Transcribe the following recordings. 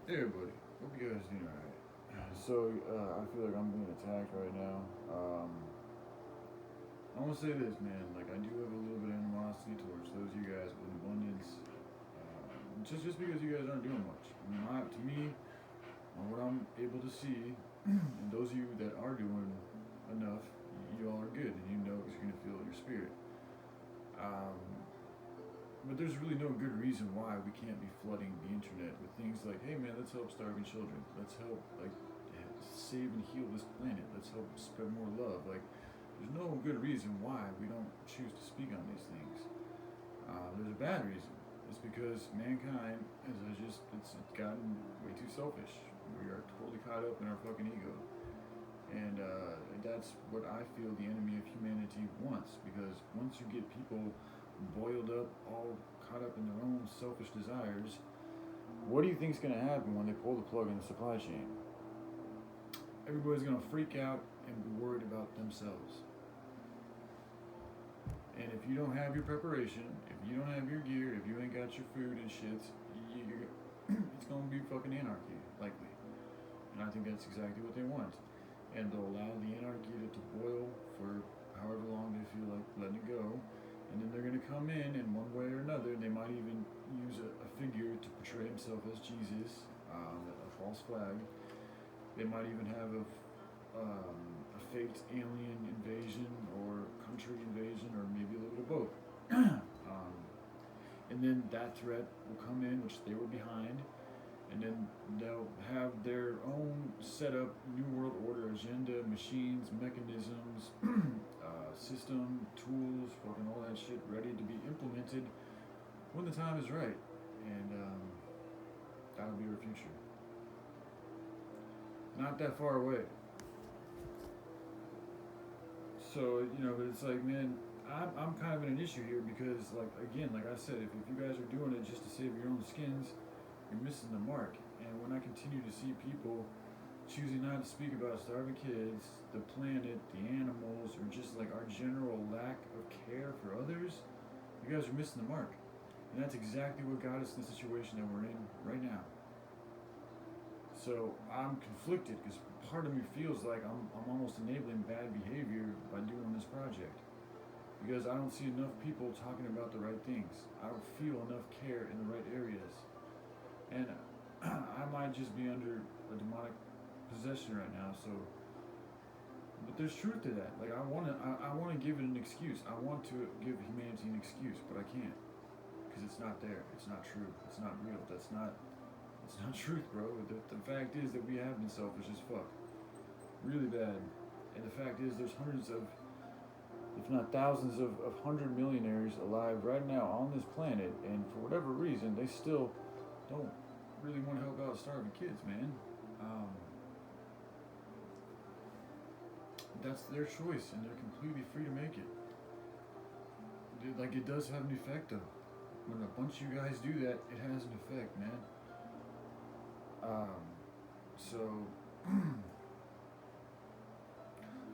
Hey everybody, hope you guys doing alright. So, I feel like I'm being attacked right now. I want to say this, man. Like, I do have a little bit of animosity towards those of you guys with abundance. Just because you guys aren't doing much. I mean, to me, on what I'm able to see, and those of you that are doing enough, you all are good, and you know because you're going to feel it in your spirit. Um, but there's really no good reason why we can't be flooding the internet with things like, hey man, let's help starving children. Let's help like save and heal this planet. Let's help spread more love. Like, there's no good reason why we don't choose to speak on these things. There's a bad reason. It's because mankind it's gotten way too selfish. We are totally caught up in our fucking ego. And that's what I feel the enemy of humanity wants. Because once you get people boiled up, all caught up in their own selfish desires, what do you think is going to happen when they pull the plug in the supply chain? Everybody's going to freak out and be worried about themselves. And if you don't have your preparation, if you don't have your gear, if you ain't got your food and shit, it's going to be fucking anarchy, likely. And I think that's exactly what they want. And they'll allow the anarchy to boil for however long they feel like letting it go. And then they're going to come in one way or another. They might even use a figure to portray himself as Jesus, a false flag. They might even have a faked alien invasion or country invasion or maybe a little bit of both. And then that threat will come in, which they were behind, and then they'll have their own set up New World Order agenda, machines, mechanisms, system, tools, fucking all that shit ready to be implemented when the time is right. And that'll be our future. Not that far away. So, but it's like, man, I'm kind of in an issue here because, like, again, like I said, if you guys are doing it just to save your own skins, you're missing the mark. And when I continue to see people choosing not to speak about starving kids, the planet, the animals, or just like our general lack of care for others, you guys are missing the mark. And that's exactly what got us in the situation that we're in right now. So I'm conflicted because part of me feels like I'm almost enabling bad behavior by doing this project. Because I don't see enough people talking about the right things. I don't feel enough care in the right areas. And I might just be under a demonic possession right now, so but there's truth to that. Like I wanna give it an excuse. I want to give humanity an excuse, but I can't. Because it's not there. It's not true. It's not real. It's not truth, bro. The fact is that we have been selfish as fuck. Really bad. And the fact is there's hundreds of, if not thousands of 100 millionaires alive right now on this planet, and for whatever reason, they still don't really want to help out starving kids, man. That's their choice, and they're completely free to make it. Like, it does have an effect, though. When a bunch of you guys do that, it has an effect, man. So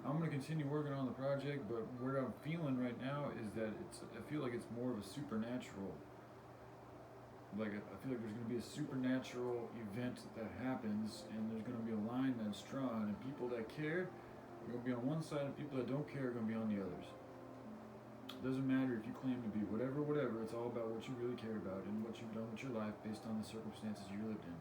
I'm gonna continue working on the project, but what I'm feeling right now is that I feel like it's more of a supernatural. Like, I feel like there's gonna be a supernatural event that happens, and there's gonna be a line that's drawn, and people that care are gonna be on one side, and people that don't care are gonna be on the others. It doesn't matter if you claim to be whatever. It's all about what you really care about and what you've done with your life based on the circumstances you lived in.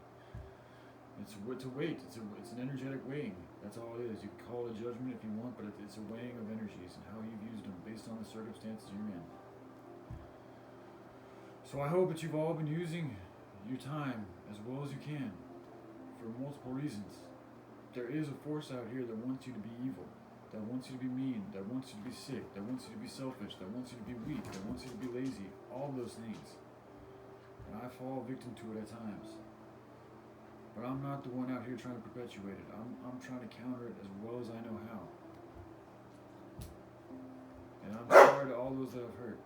It's a weight. It's an energetic weighing. That's all it is. You can call it a judgment if you want, but it's a weighing of energies and how you've used them based on the circumstances you're in. So I hope that you've all been using your time as well as you can for multiple reasons. There is a force out here that wants you to be evil, that wants you to be mean, that wants you to be sick, that wants you to be selfish, that wants you to be weak, that wants you to be lazy, all those things. And I fall victim to it at times. But I'm not the one out here trying to perpetuate it. I'm trying to counter it as well as I know how. And I'm sorry to all those that I've hurt.